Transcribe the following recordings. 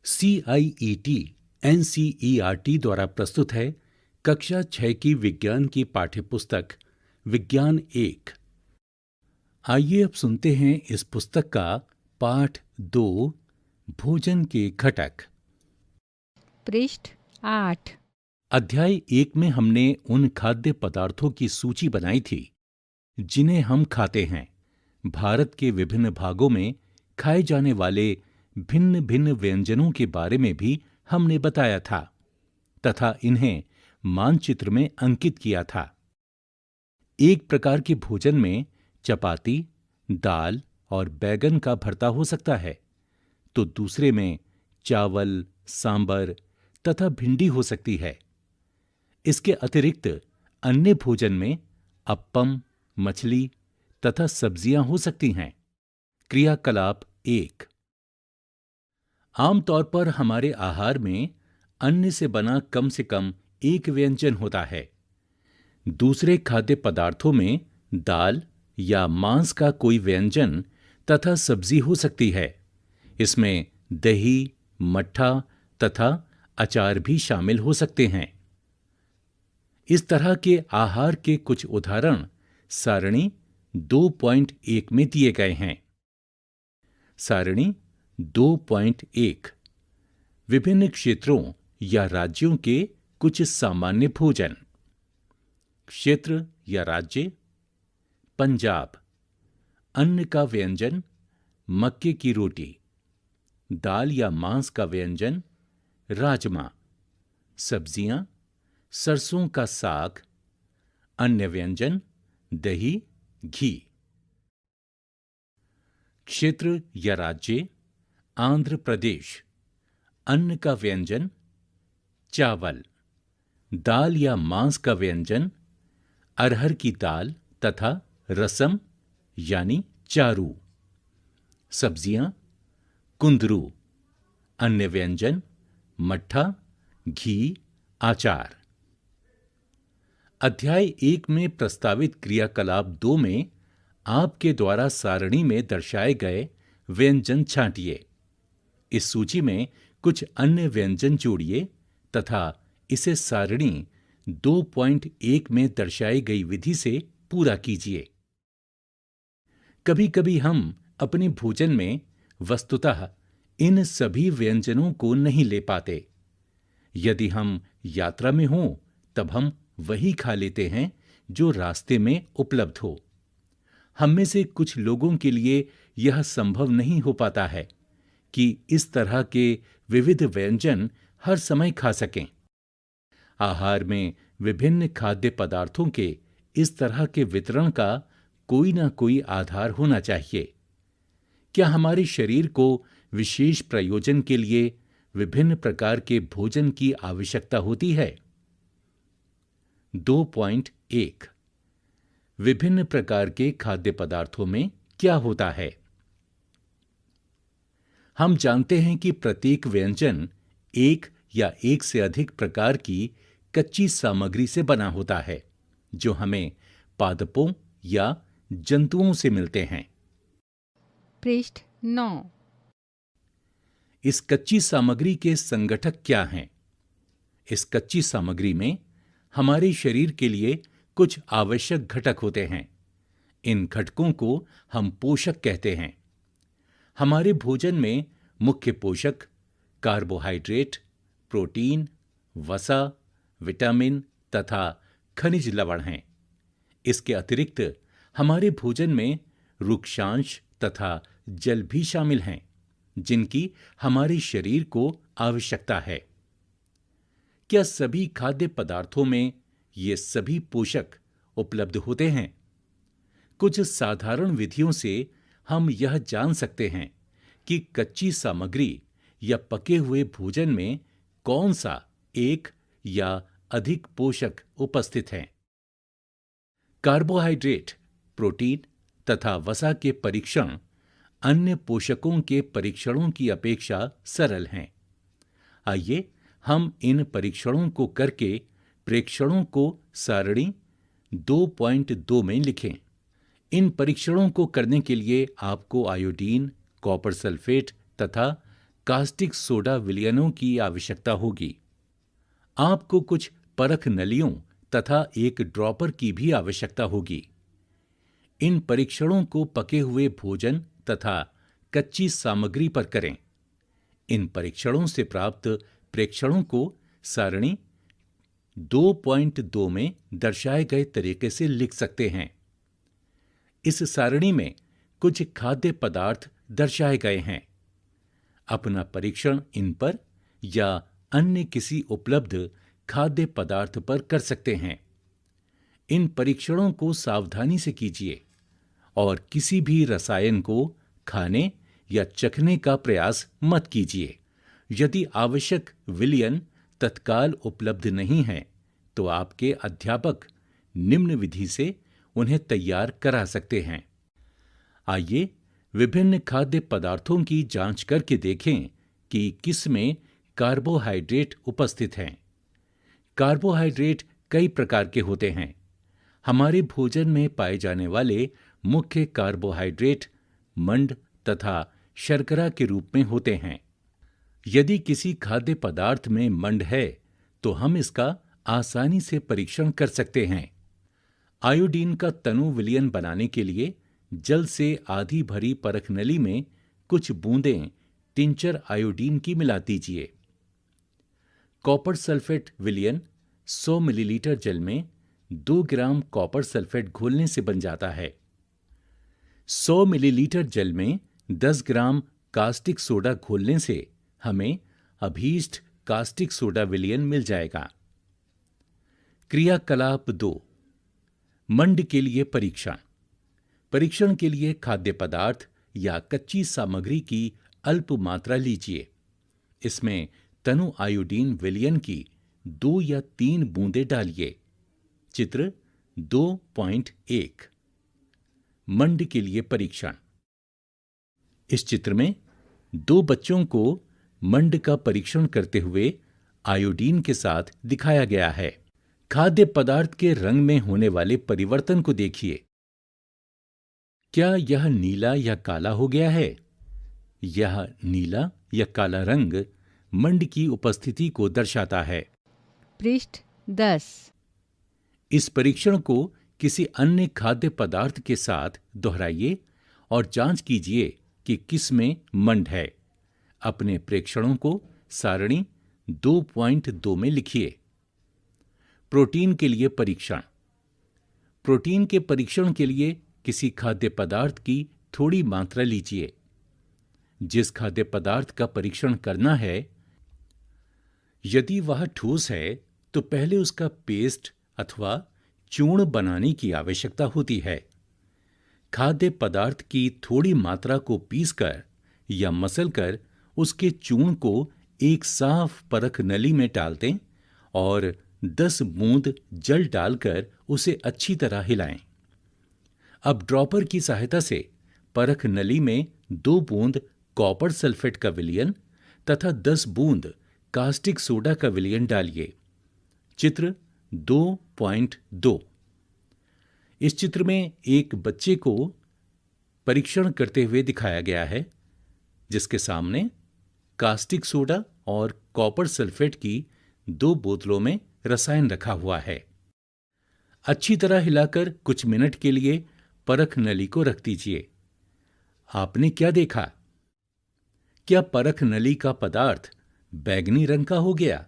CIET NCERT द्वारा प्रस्तुत है कक्षा 6 की विज्ञान की पाठ्यपुस्तक विज्ञान 1। आइए अब सुनते हैं इस पुस्तक का पाठ 2 भोजन के घटक। पृष्ठ 8। अध्याय 1 में हमने उन खाद्य पदार्थों की सूची बनाई थी जिन्हें हम खाते हैं। भारत के विभिन्न भागों में खाए जाने वाले भिन्न भिन्न व्यंजनों के बारे में भी हमने बताया था तथा इन्हें मानचित्र में अंकित किया था। एक प्रकार के भोजन में चपाती, दाल और बैगन का भरता हो सकता है, तो दूसरे में चावल, सांबर तथा भिंडी हो सकती है। इसके अतिरिक्त अन्य भोजन में अप्पम, मछली तथा सब्जियां हो सकती हैं। क्रियाकलाप 1। आमतौर पर हमारे आहार में अन्न से बना कम से कम एक व्यंजन होता है। दूसरे खाद्य पदार्थों में दाल या मांस का कोई व्यंजन तथा सब्जी हो सकती है। इसमें दही, मट्ठा तथा अचार भी शामिल हो सकते हैं। इस तरह के आहार के कुछ उदाहरण सारणी 2.1 में दिए गए हैं। सारणी 2.1 विभिन्न क्षेत्रों या राज्यों के कुछ सामान्य भोजन। क्षेत्र या राज्य: पंजाब, अन्न का व्यंजन मक्के की रोटी। दाल या मांस का व्यंजन राजमा। सब्जियां सरसों का साग। अन्य व्यंजन दही, घी। क्षेत्र या राज्य: आंध्र प्रदेश, अन्न का व्यंजन चावल। दाल या मांस का व्यंजन अरहर की दाल तथा रसम यानी चारू। सब्जियां कुंदरू। अन्य व्यंजन मट्ठा, घी, आचार। अध्याय 1 में प्रस्तावित क्रियाकलाप 2 में आपके द्वारा सारणी में दर्शाए गए व्यंजन छांटिए। इस सूची में कुछ अन्य व्यंजन जोड़िए तथा इसे सारणी 2.1 में दर्शाई गई विधि से पूरा कीजिए। कभी-कभी हम अपने भोजन में वस्तुतः इन सभी व्यंजनों को नहीं ले पाते। यदि हम यात्रा में हों, तब हम वही खा लेते हैं जो रास्ते में उपलब्ध हो। हम में से कुछ लोगों के लिए यह संभव नहीं हो पाता है कि इस तरह के विविध व्यंजन हर समय खा सकें। आहार में विभिन्न खाद्य पदार्थों के इस तरह के वितरण का कोई ना कोई आधार होना चाहिए। क्या हमारे शरीर को विशेष प्रयोजन के लिए विभिन्न प्रकार के भोजन की आवश्यकता होती है? 2.1 विभिन्न प्रकार के खाद्य पदार्थों में क्या होता है? हम जानते हैं कि प्रत्येक व्यंजन एक या एक से अधिक प्रकार की कच्ची सामग्री से बना होता है, जो हमें पादपों या जंतुओं से मिलते हैं। पृष्ठ 9। इस कच्ची सामग्री के संगठक क्या हैं? इस कच्ची सामग्री में हमारे शरीर के लिए कुछ आवश्यक घटक होते हैं। इन घटकों को हम पोषक कहते हैं। हमारे भोजन में मुख्य पोषक कार्बोहाइड्रेट, प्रोटीन, वसा, विटामिन तथा खनिज लवण हैं। इसके अतिरिक्त हमारे भोजन में रुक्षांश तथा जल भी शामिल हैं, जिनकी हमारे शरीर को आवश्यकता है। क्या सभी खाद्य पदार्थों में ये सभी पोषक उपलब्ध होते हैं? कुछ साधारण विधियों से हम यह जान सकते हैं कि कच्ची सामग्री या पके हुए भोजन में कौन सा एक या अधिक पोषक उपस्थित हैं। कार्बोहाइड्रेट, प्रोटीन तथा वसा के परीक्षण अन्य पोषकों के परीक्षणों की अपेक्षा सरल हैं। आइए हम इन परीक्षणों को करके प्रेक्षणों को सारणी 2.2 में लिखें। इन परीक्षणों को करने के लिए आपको आयोडीन, कॉपर सल्फेट तथा कास्टिक सोडा विलयनों की आवश्यकता होगी। आपको कुछ परख नलियों तथा एक ड्रॉपर की भी आवश्यकता होगी। इन परीक्षणों को पके हुए भोजन तथा कच्ची सामग्री पर करें। इन परीक्षणों से प्राप्त प्रेक्षणों को सारणी 2.2 में दर्शाए गए तरीके से लिख सकते हैं। इस सारणी में कुछ खाद्य पदार्थ दर्शाए गए हैं। अपना परीक्षण इन पर या अन्य किसी उपलब्ध खाद्य पदार्थ पर कर सकते हैं। इन परीक्षणों को सावधानी से कीजिए और किसी भी रसायन को खाने या चखने का प्रयास मत कीजिए। यदि आवश्यक विलयन तत्काल उपलब्ध नहीं है तो आपके अध्यापक निम्न विधि से उन्हें तैयार करा सकते हैं। आइए विभिन्न खाद्य पदार्थों की जांच करके देखें कि किसमें कार्बोहाइड्रेट उपस्थित हैं। कार्बोहाइड्रेट कई प्रकार के होते हैं। हमारे भोजन में पाए जाने वाले मुख्य कार्बोहाइड्रेट मंड तथा शर्करा के रूप में होते हैं। यदि किसी खाद्य पदार्थ में मंड है तो हम इसका आसानी से परीक्षण कर सकते हैं। आयोडीन का तनु विलयन बनाने के लिए जल से आधी भरी परख नली में कुछ बूंदें टिंचर आयोडीन की मिला दीजिए। कॉपर सल्फेट विलयन 100 मिलीलीटर जल में 2 ग्राम कॉपर सल्फेट घोलने से बन जाता है। 100 मिलीलीटर जल में 10 ग्राम कास्टिक सोडा घोलने से हमें अभीष्ट कास्टिक सोडा विलयन मिल जाएगा। क्रियाकलाप 2, मंड के लिए परीक्षण। परीक्षण के लिए खाद्य पदार्थ या कच्ची सामग्री की अल्प मात्रा लीजिए। इसमें तनु आयोडीन विलयन की 2 या 3 बूंदें डालिए। चित्र 2.1 मंड के लिए परीक्षण। इस चित्र में 2 बच्चों को मंड का परीक्षण करते हुए आयोडीन के साथ दिखाया गया है। खाद्य पदार्थ के रंग में होने वाले परिवर्तन को देखिए। क्या यह नीला या काला हो गया है? यह नीला या काला रंग मंड की उपस्थिति को दर्शाता है। पृष्ठ 10। इस परीक्षण को किसी अन्य खाद्य पदार्थ के साथ दोहराइए और जांच कीजिए कि किस में मंड है। अपने प्रेक्षणों को सारणी 2.2 में लिखिए। प्रोटीन के लिए परीक्षण। प्रोटीन के परीक्षण के लिए किसी खाद्य पदार्थ की थोड़ी मात्रा लीजिए। जिस खाद्य पदार्थ का परीक्षण करना है, यदि वह ठोस है तो पहले उसका पेस्ट अथवा चूर्ण बनाने की आवश्यकता होती है। खाद्य पदार्थ की थोड़ी मात्रा को पीसकर या मसलकर उसके चूर्ण को एक साफ परख नली में डाल दें और 10 बूंद जल डालकर उसे अच्छी तरह हिलाएं। अब ड्रॉपर की सहायता से परख नली में 2 बूंद कॉपर सल्फेट का विलयन तथा 10 बूंद कास्टिक सोडा का विलयन डालिए। चित्र 2.2। इस चित्र में एक बच्चे को परीक्षण करते हुए दिखाया गया है, जिसके सामने कास्टिक सोडा और कॉपर सल्फेट की 2 बोतलों में रसायन रखा हुआ है। अच्छी तरह हिलाकर कुछ मिनट के लिए परख नली को रख दीजिए। आपने क्या देखा? क्या परख नली का पदार्थ बैंगनी रंग का हो गया?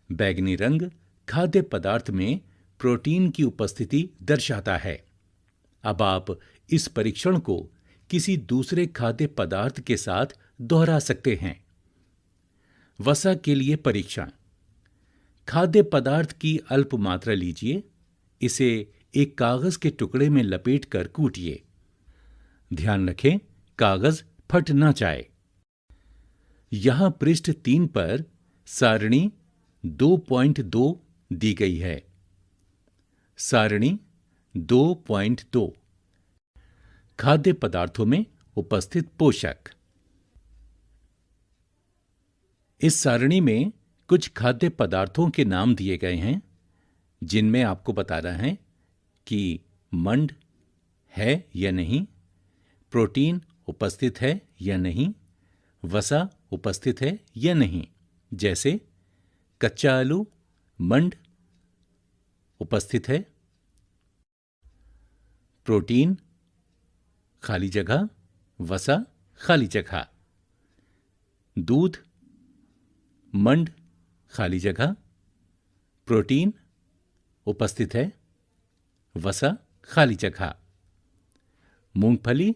बैंगनी रंग खाद्य पदार्थ में प्रोटीन की उपस्थिति दर्शाता है। अब आप इस परीक्षण को किसी दूसरे खाद्य पदार्थ के साथ दोहरा सकते हैं। वसा के लिए परीक्षण। खाद्य पदार्थ की अल्प मात्रा लीजिए। इसे एक कागज के टुकड़े में लपेटकर कूटिए। ध्यान रखें, कागज फट ना जाए। यहां पृष्ठ 3 पर सारणी 2.2 दी गई है। सारणी 2.2 खाद्य पदार्थों में उपस्थित पोषक। इस सारणी में कुछ खाद्य पदार्थों के नाम दिए गए हैं, जिनमें आपको बताना है कि मंड है या नहीं, प्रोटीन उपस्थित है या नहीं, वसा उपस्थित है या नहीं। जैसे कच्चा आलू, मंड उपस्थित है। प्रोटीन खाली जगह, वसा खाली जगह। दूध, मंड खाली जगह, प्रोटीन उपस्थित है, वसा खाली जगह। मूंगफली,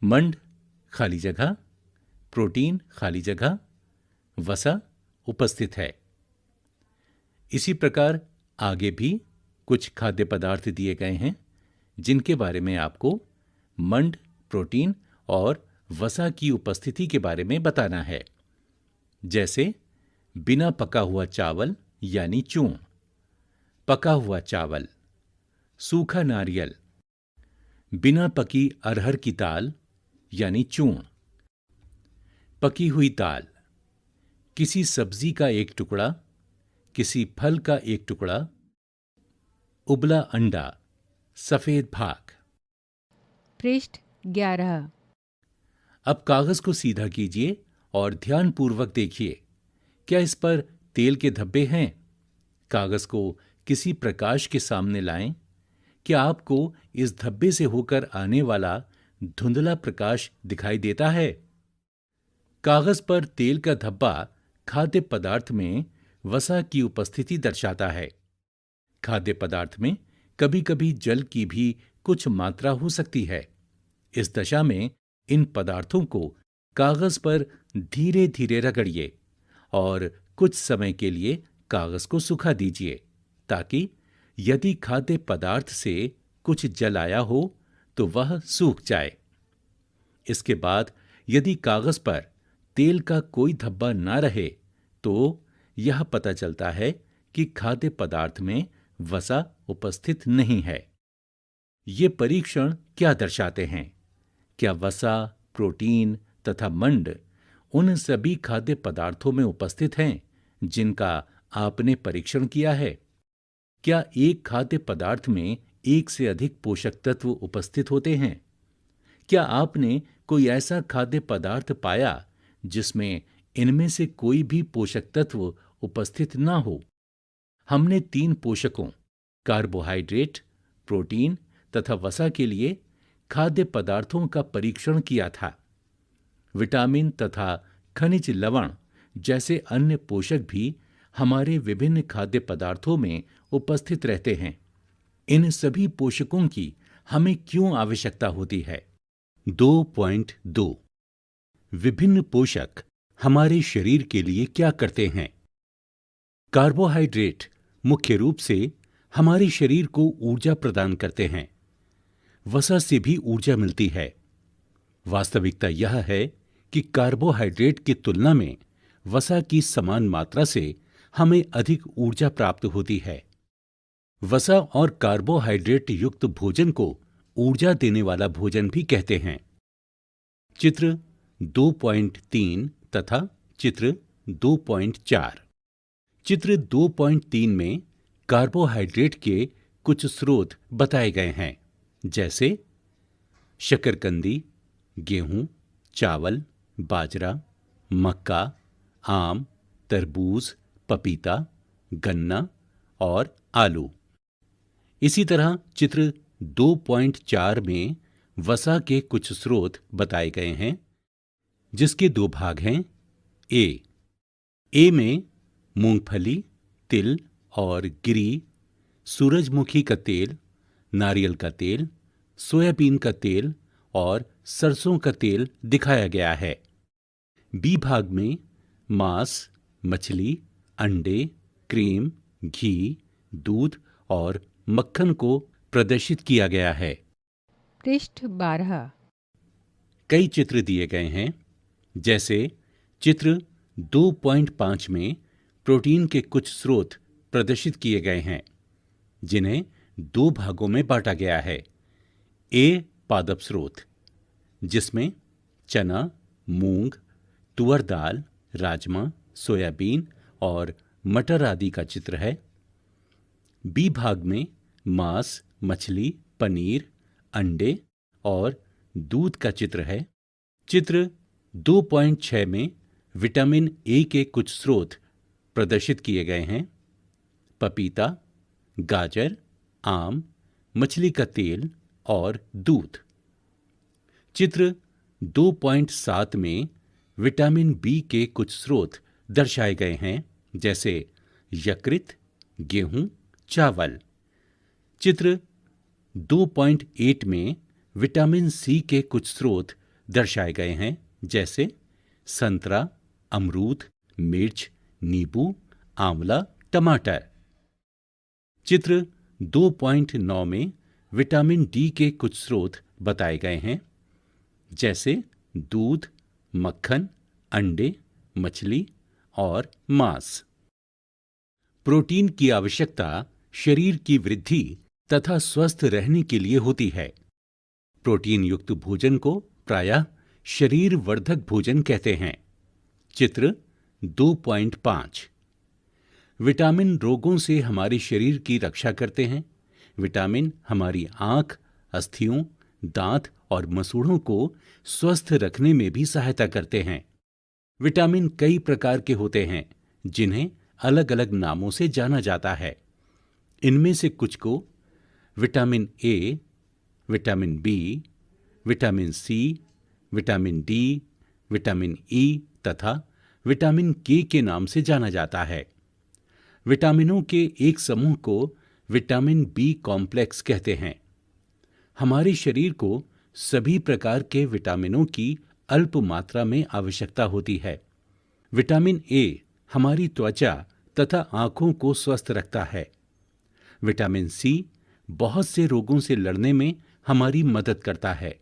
मंड खाली जगह, प्रोटीन खाली जगह, वसा उपस्थित है। इसी प्रकार आगे भी कुछ खाद्य पदार्थ दिए गए हैं जिनके बारे में आपको मंड, प्रोटीन और वसा की उपस्थिति के बारे में बताना है। जैसे बिना पका हुआ चावल यानी चूर्ण, पका हुआ चावल, सूखा नारियल, बिना पकी अरहर की दाल यानी चूर्ण, पकी हुई दाल, किसी सब्जी का एक टुकड़ा, किसी फल का एक टुकड़ा, उबला अंडा, सफेद भाग। पृष्ठ 11। अब कागज को सीधा कीजिए और ध्यानपूर्वक देखिए, क्या इस पर तेल के धब्बे हैं? कागज को किसी प्रकाश के सामने लाएं। क्या आपको इस धब्बे से होकर आने वाला धुंधला प्रकाश दिखाई देता है? कागज पर तेल का धब्बा खाद्य पदार्थ में वसा की उपस्थिति दर्शाता है। खाद्य पदार्थ में कभी कभी जल की भी कुछ मात्रा हो सकती है। इस दशा में इन पदार्थों को कागज पर धीरे धीरे रगड़िए और कुछ समय के लिए कागज को सुखा दीजिए, ताकि यदि खाद्य पदार्थ से कुछ जल आया हो तो वह सूख जाए। इसके बाद यदि कागज पर तेल का कोई धब्बा ना रहे तो यह पता चलता है कि खाद्य पदार्थ में वसा उपस्थित नहीं है। ये परीक्षण क्या दर्शाते हैं? क्या वसा, प्रोटीन तथा मंड उन सभी खाद्य पदार्थों में उपस्थित हैं जिनका आपने परीक्षण किया है? क्या एक खाद्य पदार्थ में एक से अधिक पोषक तत्व उपस्थित होते हैं? क्या आपने कोई ऐसा खाद्य पदार्थ पाया जिसमें इनमें से कोई भी पोषक तत्व उपस्थित ना हो? हमने 3 पोषकों कार्बोहाइड्रेट, प्रोटीन तथा वसा के लिए खाद्य पदार्थों का परीक्षण किया था। विटामिन तथा खनिज लवण जैसे अन्य पोषक भी हमारे विभिन्न खाद्य पदार्थों में उपस्थित रहते हैं। इन सभी पोषकों की हमें क्यों आवश्यकता होती है? 2.2 विभिन्न पोषक हमारे शरीर के लिए क्या करते हैं? कार्बोहाइड्रेट मुख्य रूप से हमारे शरीर को ऊर्जा प्रदान करते हैं। वसा से भी ऊर्जा मिलती है। वास्तविकता यह है कि कार्बोहाइड्रेट की तुलना में वसा की समान मात्रा से हमें अधिक ऊर्जा प्राप्त होती है। वसा और कार्बोहाइड्रेट युक्त भोजन को ऊर्जा देने वाला भोजन भी कहते हैं। चित्र 2.3 तथा चित्र 2.4। चित्र 2.3 में कार्बोहाइड्रेट के कुछ स्रोत बताए गए हैं, जैसे शकरकंदी, गेहूं, चावल, बाजरा, मक्का, आम, तरबूज, पपीता, गन्ना और आलू। इसी तरह चित्र 2.4 में वसा के कुछ स्रोत बताए गए हैं, जिसके 2 भाग हैं। ए में मूंगफली, तिल और गिरी, सूरजमुखी का तेल, नारियल का तेल, सोयाबीन का तेल और सरसों का तेल दिखाया गया है। बी भाग में मांस, मछली, अंडे, क्रीम, घी, दूध और मक्खन को प्रदर्शित किया गया है। पृष्ठ 12। कई चित्र दिए गए हैं, जैसे चित्र 2.5 में प्रोटीन के कुछ स्रोत प्रदर्शित किए गए हैं, जिन्हें 2 भागों में बांटा गया है। ए पादप स्रोत, जिसमें चना, मूंग, तुअर दाल, राजमा, सोयाबीन और मटर आदि का चित्र है। बी भाग में मांस, मछली, पनीर, अंडे और दूध का चित्र है। चित्र 2.6 में विटामिन ए के कुछ स्रोत प्रदर्शित किए गए हैं। पपीता, गाजर, आम, मछली का तेल और दूध। चित्र 2.7 में विटामिन बी के कुछ स्रोत दर्शाए गए हैं, जैसे यकृत, गेहूं, चावल। चित्र 2.8 में विटामिन सी के कुछ स्रोत दर्शाए गए हैं, जैसे संतरा, अमरूद, मिर्च, नींबू, आंवला, टमाटर। चित्र 2.9 में विटामिन डी के कुछ स्रोत बताए गए हैं, जैसे दूध, मक्खन, अंडे, मछली और मांस। प्रोटीन की आवश्यकता शरीर की वृद्धि तथा स्वस्थ रहने के लिए होती है। प्रोटीन युक्त भोजन को प्रायः शरीर वर्धक भोजन कहते हैं। चित्र 2.5। विटामिन रोगों से हमारे शरीर की रक्षा करते हैं। विटामिन हमारी आंख, अस्थियों, दांत और मसूड़ों को स्वस्थ रखने में भी सहायता करते हैं। विटामिन कई प्रकार के होते हैं, जिन्हें अलग अलग नामों से जाना जाता है। इनमें से कुछ को vitamin A, vitamin B, vitamin C, vitamin D, vitamin E तथा विटामिन के नाम से जाना जाता है। विटामिनों के एक समूह को विटामिन बी कॉम्प्लेक्स कहते हैं। हमारे शरीर को सभी प्रकार के विटामिनों की अल्प मात्रा में आवश्यकता होती है। विटामिन ए हमारी त्वचा तथा आंखों को स्वस्थ रखता है। विटामिन सी बहुत से रोगों से लड़ने में हमारी मदद करता है।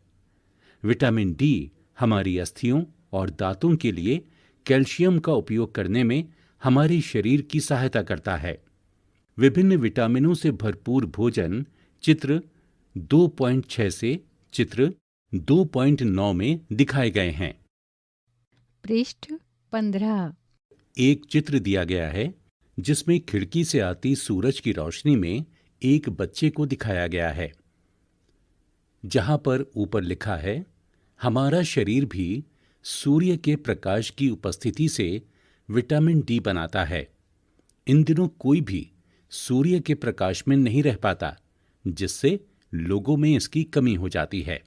विटामिन डी हमारी अस्थियों और दांतों के लिए कैल्शियम का उपयोग करने में हमारे शरीर की सहायता करता है। विभिन्न विटामिनों से भरपूर भोजन चित्र 2.6 से चित्र 2.9 में दिखाए गए हैं। पृष्ठ 15। एक चित्र दिया गया है जिसमें खिड़की से आती सूरज की रोशनी में एक बच्चे को दिखाया गया है, जहां पर ऊपर लिखा है, हमारा शरीर भी सूर्य के प्रकाश की उपस्थिति से विटामिन डी बनाता है। इन दिनों कोई भी सूर्य के प्रकाश में नहीं रह पाता, जिससे लोगों में इसकी कमी हो जाती है।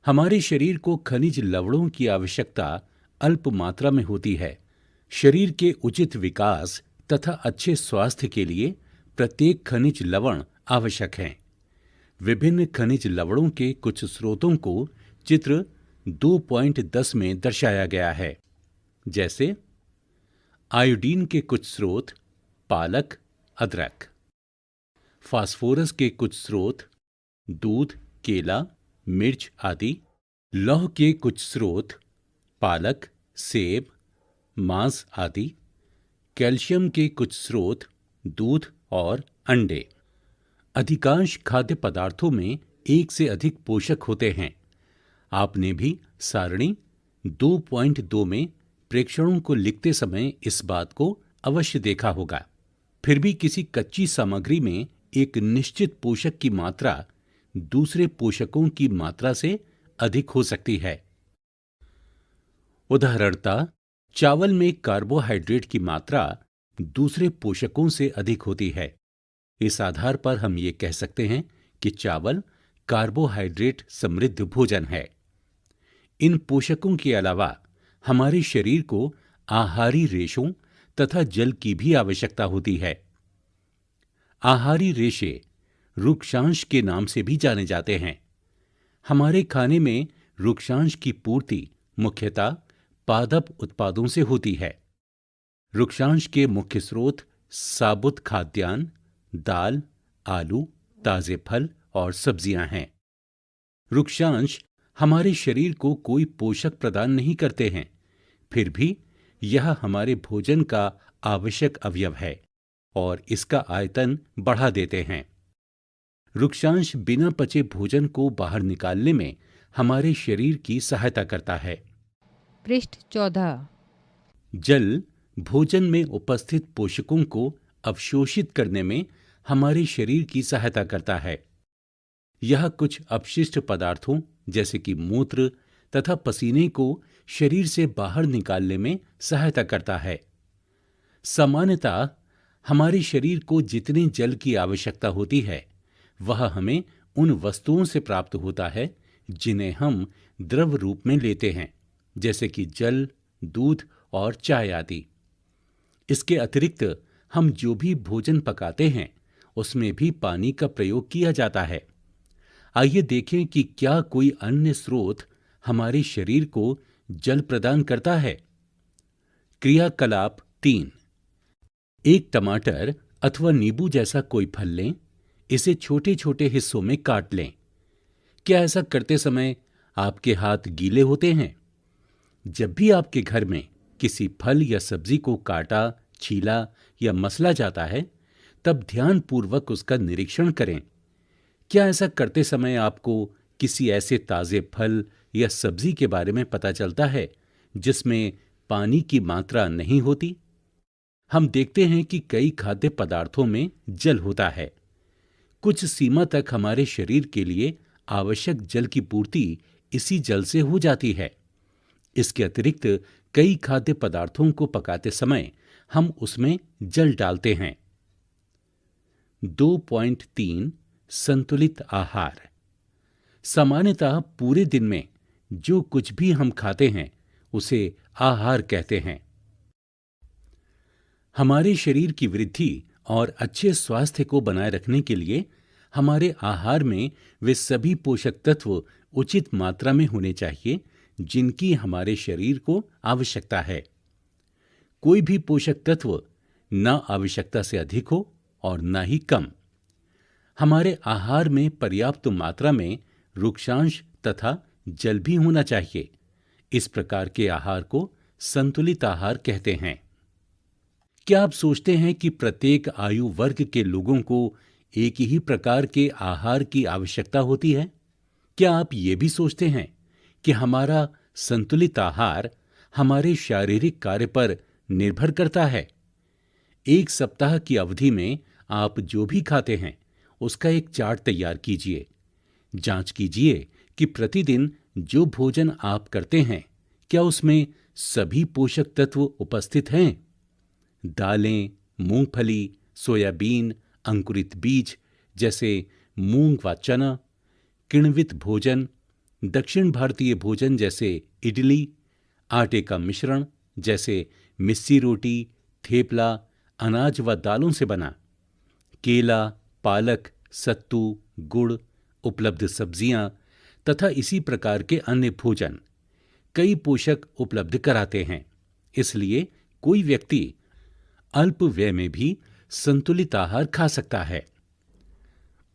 हमारे शरीर को खनिज लवणों की आवश्यकता अल्प मात्रा में होती है। शरीर के उचित विकास तथा अच्छे स्वास्थ्य के लिए प्रत्येक खनिज लवण आवश्यक हैं। विभिन्न खनिज लवणों के कुछ स्रोतों को चित्र 2.10 में दर्शाया गया है, जैसे आयोडीन के कुछ स्रोत पालक, अदरक। फास्फोरस के कुछ स्रोत दूध, केला, मिर्च आदि। लौह के कुछ स्रोत पालक, सेब, मांस आदि। कैल्शियम के कुछ स्रोत दूध और अंडे। अधिकांश खाद्य पदार्थों में एक से अधिक पोषक होते हैं। आपने भी सारणी 2.2 में प्रेक्षणों को लिखते समय इस बात को अवश्य देखा होगा। फिर भी किसी कच्ची सामग्री में एक निश्चित पोषक की मात्रा दूसरे पोषकों की मात्रा से अधिक हो सकती है। उदाहरणतः चावल में कार्बोहाइड्रेट की मात्रा दूसरे पोषकों से अधिक होती है। इस आधार पर हम ये कह सकते हैं कि चावल कार्बोहाइड्रेट समृद्ध भोजन है। इन पोषकों के अलावा हमारे शरीर को आहारी रेशों तथा जल की भी आवश्यकता होती है। आहारी रेशे रुक्षांश के नाम से भी जाने जाते हैं। हमारे खाने में रुक्षांश की पूर्ति मुख्यतः पादप उत्पादों से होती है। रुक्षांश के मुख्य स्रोत साबुत खाद्यान्न, दाल, आलू, ताजे फल और सब्जियां हैं। रुक्षांश हमारे शरीर को कोई पोषक प्रदान नहीं करते हैं, फिर भी यह हमारे भोजन का आवश्यक अवयव है और इसका आयतन बढ़ा देते हैं। रुक्षांश बिना पचे भोजन को बाहर निकालने में हमारे शरीर की सहायता करता है। पृष्ठ 14। जल भोजन में उपस्थित पोषकों को अवशोषित करने में हमारे शरीर की सहायता करता है। यह कुछ अपशिष्ट पदार्थों जैसे कि मूत्र तथा पसीने को शरीर से बाहर निकालने में सहायता करता है। सामान्यतः हमारे शरीर को जितने जल की आवश्यकता होती है वह हमें उन वस्तुओं से प्राप्त होता है जिन्हें हम द्रव रूप में लेते हैं, जैसे कि जल, दूध और चाय आदि। इसके अतिरिक्त हम जो भी भोजन पकाते हैं उसमें भी पानी का प्रयोग किया जाता है। आइए देखें कि क्या कोई अन्य स्रोत हमारे शरीर को जल प्रदान करता है। क्रियाकलाप 3। एक टमाटर अथवा नींबू जैसा कोई फल लें, इसे छोटे छोटे हिस्सों में काट लें। क्या ऐसा करते समय आपके हाथ गीले होते हैं? जब भी आपके घर में किसी फल या सब्जी को काटा, छीला या मसला जाता है, तब ध्यानपूर्वक उसका निरीक्षण करें। क्या ऐसा करते समय आपको किसी ऐसे ताजे फल या सब्जी के बारे में पता चलता है जिसमें पानी की मात्रा नहीं होती? हम देखते हैं कि कई खाद्य पदार्थों में जल होता है। कुछ सीमा तक हमारे शरीर के लिए आवश्यक जल की पूर्ति इसी जल से हो जाती है। इसके अतिरिक्त कई खाद्य पदार्थों को पकाते समय हम उसमें जल डालते हैं। 2.3 संतुलित आहार। सामान्यतः पूरे दिन में जो कुछ भी हम खाते हैं उसे आहार कहते हैं। हमारे शरीर की वृद्धि और अच्छे स्वास्थ्य को बनाए रखने के लिए हमारे आहार में वे सभी पोषक तत्व उचित मात्रा में होने चाहिए जिनकी हमारे शरीर को आवश्यकता है। कोई भी पोषक तत्व न आवश्यकता से अधिक हो और न ही कम। हमारे आहार में पर्याप्त मात्रा में रुक्षांश तथा जल भी होना चाहिए। इस प्रकार के आहार को संतुलित आहार कहते हैं। क्या आप सोचते हैं कि प्रत्येक आयु वर्ग के लोगों को एक ही प्रकार के आहार की आवश्यकता होती है? क्या आप ये भी सोचते हैं कि हमारा संतुलित आहार हमारे शारीरिक कार्य पर निर्भर करता है? एक सप्ताह की अवधि में आप जो भी खाते हैं उसका एक चार्ट तैयार कीजिए। जांच कीजिए कि प्रतिदिन जो भोजन आप करते हैं क्या उसमें सभी पोषक तत्व उपस्थित हैं। दालें, मूंगफली, सोयाबीन, अंकुरित बीज जैसे मूंग व चना, किण्वित भोजन, दक्षिण भारतीय भोजन जैसे इडली, आटे का मिश्रण जैसे मिस्सी रोटी, थेपला, अनाज व दालों से बना, केला, पालक, सत्तू, गुड़, उपलब्ध सब्जियां तथा इसी प्रकार के अन्य भोजन कई पोषक उपलब्ध कराते हैं। इसलिए कोई व्यक्ति अल्प व्यय में भी संतुलित आहार खा सकता है।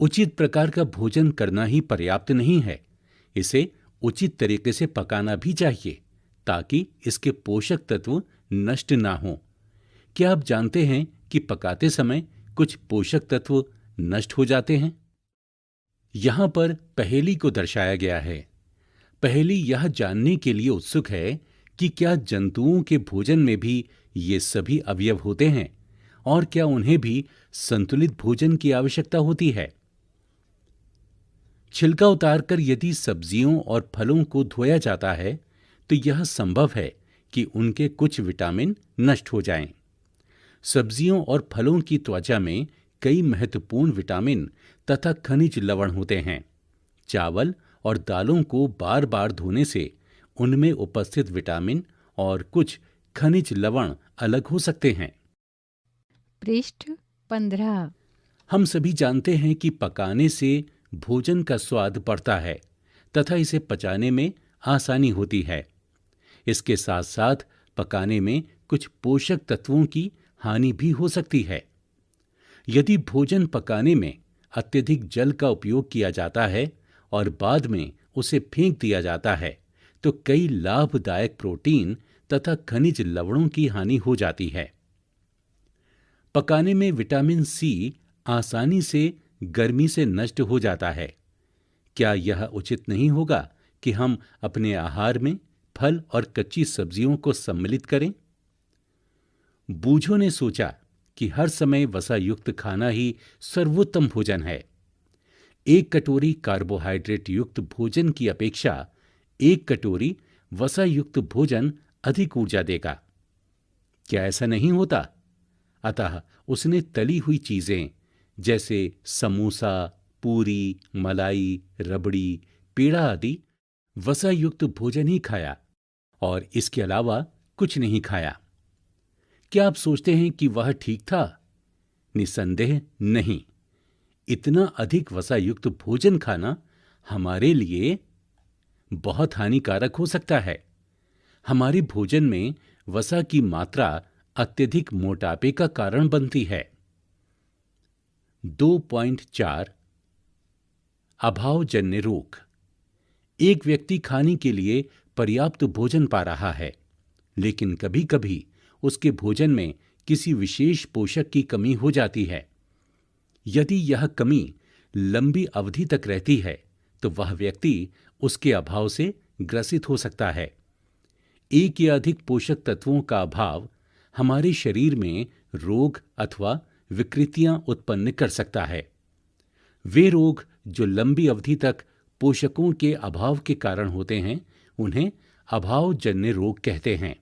उचित प्रकार का भोजन करना ही पर्याप्त नहीं है, इसे उचित तरीके से पकाना भी चाहिए ताकि इसके पोषक तत्व नष्ट ना हो। क्या आप जानते हैं कि पकाते समय कुछ पोषक तत्व नष्ट हो जाते हैं? यहां पर पहेली को दर्शाया गया है। पहेली यह जानने के लिए उत्सुक है कि क्या जंतुओं के भोजन में भी ये सभी अवयव होते हैं और क्या उन्हें भी संतुलित भोजन की आवश्यकता होती है। छिलका उतारकर यदि सब्जियों और फलों को धोया जाता है तो यह संभव है कि उनके कुछ विटामिन नष्ट हो जाएं। सब्जियों और फलों की त्वचा में कई महत्वपूर्ण विटामिन तथा खनिज लवण होते हैं। चावल और दालों को बार बार धोने से उनमें उपस्थित विटामिन और कुछ खनिज लवण अलग हो सकते हैं। पृष्ठ 15। हम सभी जानते हैं कि पकाने से भोजन का स्वाद बढ़ता है तथा इसे पचाने में आसानी होती है। इसके साथ साथ पकाने में कुछ पोषक तत्वों की हानि भी हो सकती है। यदि भोजन पकाने में अत्यधिक जल का उपयोग किया जाता है और बाद में उसे फेंक दिया जाता है तो कई लाभदायक प्रोटीन तथा खनिज लवणों की हानि हो जाती है। पकाने में विटामिन सी आसानी से गर्मी से नष्ट हो जाता है। क्या यह उचित नहीं होगा कि हम अपने आहार में फल और कच्ची सब्जियों को सम्मिलित करें? बूझों ने सोचा कि हर समय वसा युक्त खाना ही सर्वोत्तम भोजन है। एक कटोरी कार्बोहाइड्रेट युक्त भोजन की अपेक्षा एक कटोरी वसा युक्त भोजन अधिक ऊर्जा देगा। क्या ऐसा नहीं होता? अतः उसने तली हुई चीजें जैसे समोसा, पूरी, मलाई, रबड़ी, पेड़ा आदि वसा युक्त भोजन ही खाया और इसके अलावा कुछ नहीं खाया। क्या आप सोचते हैं कि वह ठीक था? निस्संदेह नहीं। इतना अधिक वसा युक्त भोजन खाना हमारे लिए बहुत हानिकारक हो सकता है। हमारे भोजन में वसा की मात्रा अत्यधिक मोटापे का कारण बनती है। 2.4 अभावजन्य रोग। एक व्यक्ति खाने के लिए पर्याप्त भोजन पा रहा है, लेकिन कभी-कभी उसके भोजन में किसी विशेष पोषक की कमी हो जाती है। यदि यह कमी लंबी अवधि तक रहती है, तो वह व्यक्ति उसके अभाव से ग्रसित हो सकता है। एक या अधिक पोषक तत्वों का अभाव हमारे शरीर में रोग अथवा विकृतियां उत्पन्न कर सकता है। वे रोग जो लंबी अवधि तक पोषकों के अभाव के कारण होते हैं, उन्हें अभावजन्य रोग कहते हैं।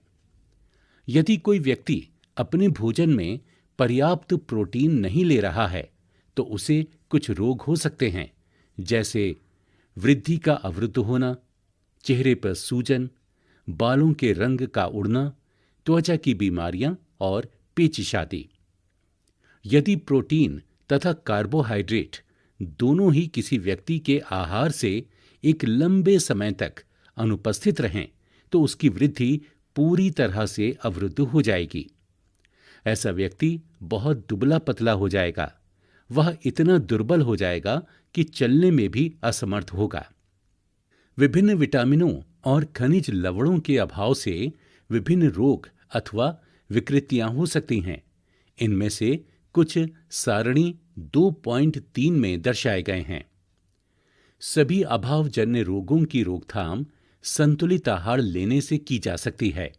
यदि कोई व्यक्ति अपने भोजन में पर्याप्त प्रोटीन नहीं ले रहा है, तो उसे कुछ रोग हो सकते हैं, जैसे वृद्धि का अवरुद्ध होना, चेहरे पर सूजन, बालों के रंग का उड़ना, त्वचा की बीमारियां और पेचिश आदि। यदि प्रोटीन तथा कार्बोहाइड्रेट दोनों ही किसी व्यक्ति के आहार से एक लंबे समय तक अनुपस्थित रहें, तो उसकी वृद्धि पूरी तरह से अवरुद्ध हो जाएगी। ऐसा व्यक्ति बहुत दुबला पतला हो जाएगा। वह इतना दुर्बल हो जाएगा कि चलने में भी असमर्थ होगा। विभिन्न विटामिनों और खनिज लवणों के अभाव से विभिन्न रोग अथवा विकृतियां हो सकती हैं। इनमें से कुछ सारणी 2.3 में दर्शाए गए हैं। सभी अभावजन्य रोगों की रोकथाम संतुलित आहार लेने से की जा सकती है।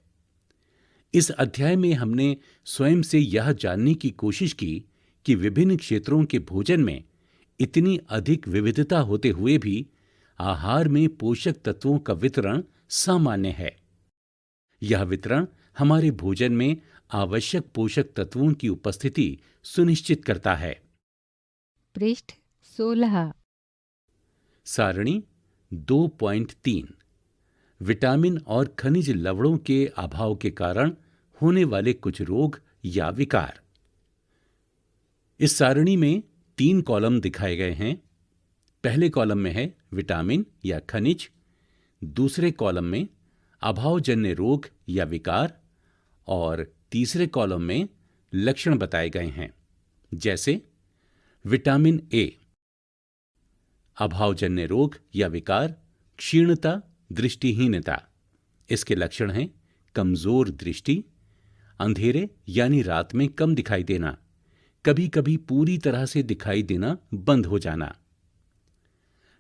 इस अध्याय में हमने स्वयं से यह जानने की कोशिश की कि विभिन्न क्षेत्रों के भोजन में इतनी अधिक विविधता होते हुए भी आहार में पोषक तत्वों का वितरण सामान्य है। यह वितरण हमारे भोजन में आवश्यक पोषक तत्वों की उपस्थिति सुनिश्चित करता है। पृष्ठ 16। सारणी 2.3 विटामिन और खनिज लवणों के अभाव के कारण होने वाले कुछ रोग या विकार। इस सारणी में 3 कॉलम दिखाए गए हैं। पहले कॉलम में है विटामिन या खनिज, दूसरे कॉलम में अभावजन्य रोग या विकार और तीसरे कॉलम में लक्षण बताए गए हैं, जैसे विटामिन ए अभावजन्य रोग या विकार, क्षीणता, दृष्टिहीनता। इसके लक्षण हैं कमजोर दृष्टि, अंधेरे यानी रात में कम दिखाई देना, कभी कभी पूरी तरह से दिखाई देना बंद हो जाना।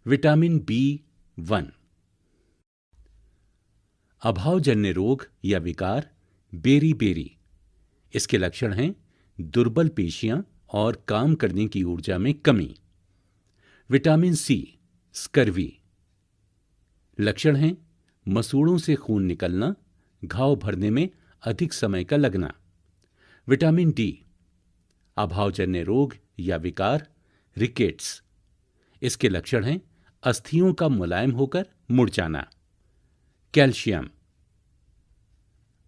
विटामिन B1 अभावजन्य रोग या विकार, बेरी-बेरी। इसके लक्षण हैं दुर्बल पेशियां और काम करने की ऊर्जा में कमी। Vitamin C scurvy. लक्षण हैं मसूड़ों से खून निकलना, घाव भरने में अधिक समय का लगना। विटामिन D अभावजन्य रोग या विकार, रिकेट्स। इसके लक्षण हैं अस्थियों का मुलायम होकर मुड़ जाना। कैल्शियम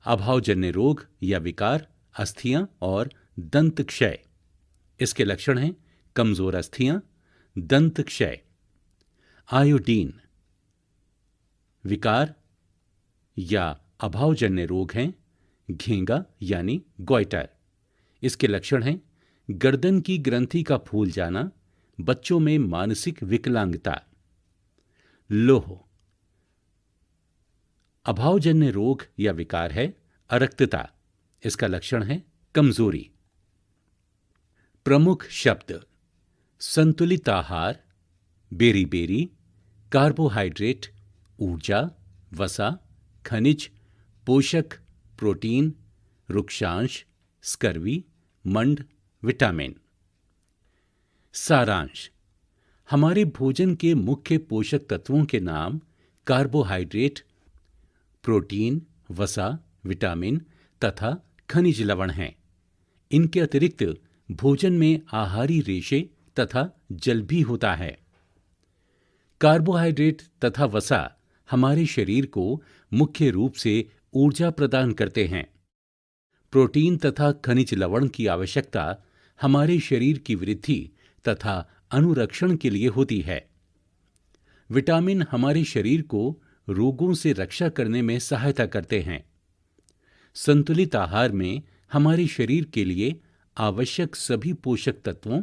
अभावजन्य रोग या विकार, अस्थियां और दंत क्षय। इसके लक्षण हैं कमजोर अस्थियां, दंत क्षय। आयोडीन विकार या अभावजन्य रोग हैं घेंगा यानी गोइटर। इसके लक्षण हैं गर्दन की ग्रंथि का फूल जाना, बच्चों में मानसिक विकलांगता। लोह अभावजन्य रोग या विकार है अरक्तता। इसका लक्षण है कमजोरी। प्रमुख शब्द संतुलित आहार, बेरी-बेरी, कार्बोहाइड्रेट, ऊर्जा, वसा, खनिज, पोषक, प्रोटीन, रुक्षांश, स्कर्वी, मंड, विटामिन। सारांश। हमारे भोजन के मुख्य पोषक तत्वों के नाम कार्बोहाइड्रेट, प्रोटीन, वसा, विटामिन तथा खनिज लवण हैं। इनके अतिरिक्त भोजन में आहारी रेशे तथा जल भी होता है। कार्बोहाइड्रेट तथा वसा हमारे शरीर को मुख्य रूप से ऊर्जा प्रदान करते हैं। प्रोटीन तथा खनिज लवण की आवश्यकता हमारे शरीर की वृद्धि तथा अनुरक्षण के लिए होती है। विटामिन हमारे शरीर को रोगों से रक्षा करने में सहायता करते हैं। संतुलित आहार में हमारे शरीर के लिए आवश्यक सभी पोषक तत्वों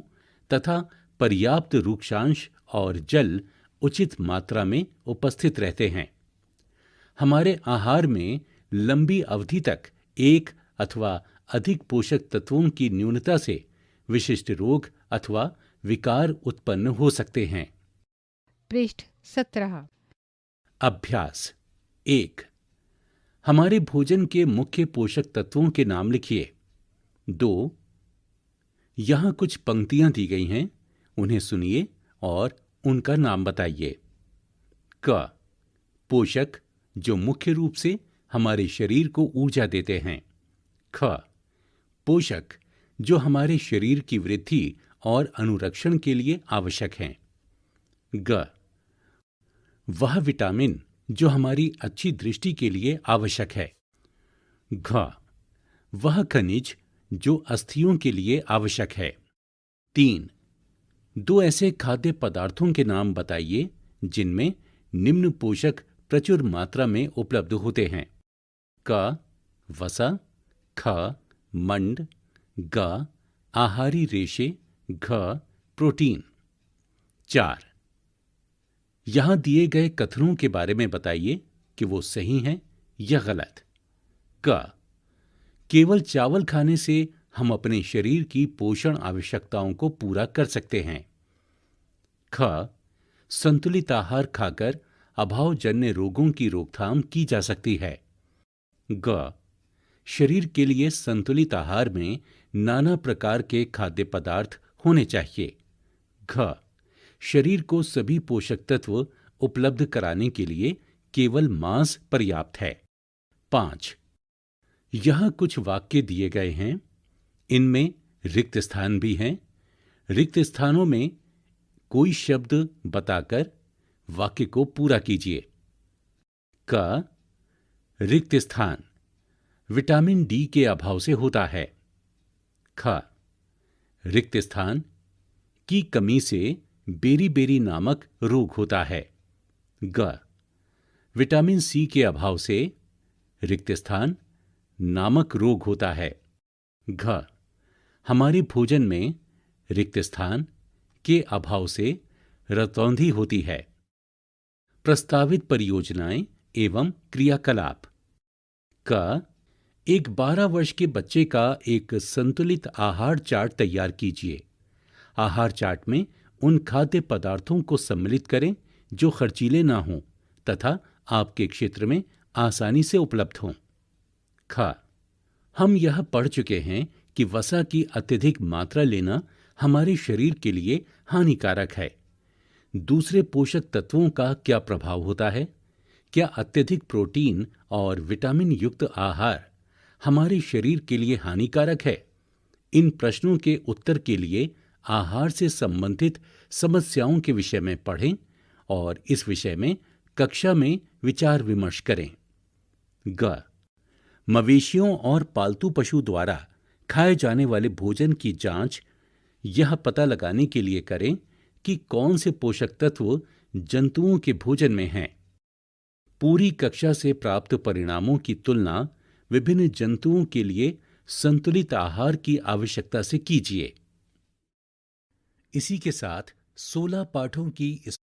तथा पर्याप्त रूक्षांश और जल उचित मात्रा में उपस्थित रहते हैं। हमारे आहार में लंबी अवधि तक एक अथवा अधिक पोषक तत्वों की न्यूनता से विशिष्ट रोग अथवा विकार उत्पन्न हो सकते हैं। पृष्ठ 17। अभ्यास 1। हमारे भोजन के मुख्य पोषक तत्वों के नाम लिखिए। 2। यहां कुछ पंक्तियां दी गई हैं, उन्हें सुनिए और उनका नाम बताइए। क। पोषक जो मुख्य रूप से हमारे शरीर को ऊर्जा देते हैं। ख। पोषक जो हमारे शरीर की वृद्धि और अनुरक्षण के लिए आवश्यक हैं। ग। वह विटामिन जो हमारी अच्छी दृष्टि के लिए आवश्यक है। घ। वह खनिज जो अस्थियों के लिए आवश्यक है। 3। 2 ऐसे खाद्य पदार्थों के नाम बताइए जिनमें निम्न पोषक प्रचुर मात्रा में उपलब्ध होते हैं। क। वसा। ख। मंड। ग। आहारी रेशे। घ। प्रोटीन। 4। यहां दिए गए कथनों के बारे में बताइए कि वो सही हैं या गलत। क। केवल चावल खाने से हम अपने शरीर की पोषण आवश्यकताओं को पूरा कर सकते हैं। ख। संतुलित आहार खाकर अभावजन्य रोगों की रोकथाम की जा सकती है। ग। शरीर के लिए संतुलित आहार में नाना प्रकार के खाद्य पदार्थ होने चाहिए। घ। शरीर को सभी पोषक तत्व उपलब्ध कराने के लिए केवल मांस पर्याप्त है। 5। यहां कुछ वाक्य दिए गए हैं, इनमें रिक्त स्थान भी हैं। रिक्त स्थानों में कोई शब्द बताकर वाक्य को पूरा कीजिए। क। रिक्त स्थान विटामिन डी के अभाव से होता है। ख। रिक्त स्थान की कमी से बेरी-बेरी नामक रोग होता है। ग। विटामिन सी के अभाव से रिक्त स्थान नामक रोग होता है। घ। हमारे भोजन में रिक्त स्थान के अभाव से रतौंधी होती है। प्रस्तावित परियोजनाएं एवं क्रियाकलाप। क। एक 12 वर्ष के बच्चे का एक संतुलित आहार चार्ट तैयार कीजिए। आहार चार्ट में उन खाद्य पदार्थों को सम्मिलित करें जो खर्चीले ना हों तथा आपके क्षेत्र में आसानी से उपलब्ध हों। ख। हम यह पढ़ चुके हैं कि वसा की अत्यधिक मात्रा लेना हमारे शरीर के लिए हानिकारक है। दूसरे पोषक तत्वों का क्या प्रभाव होता है? क्या अत्यधिक प्रोटीन और विटामिन युक्त आहार हमारे शरीर के लिए हानिकारक है? इन प्रश्नों के उत्तर के लिए आहार से संबंधित समस्याओं के विषय में पढ़ें और इस विषय में कक्षा में विचार विमर्श करें। ग। मवेशियों और पालतू पशु द्वारा खाए जाने वाले भोजन की जांच यह पता लगाने के लिए करें कि कौन से पोषक तत्व जंतुओं के भोजन में हैं। पूरी कक्षा से प्राप्त परिणामों की तुलना विभिन्न जंतुओं के लिए संतुलित आहार की आवश्यकता से कीजिए। इसी के साथ 16 पाठों की इस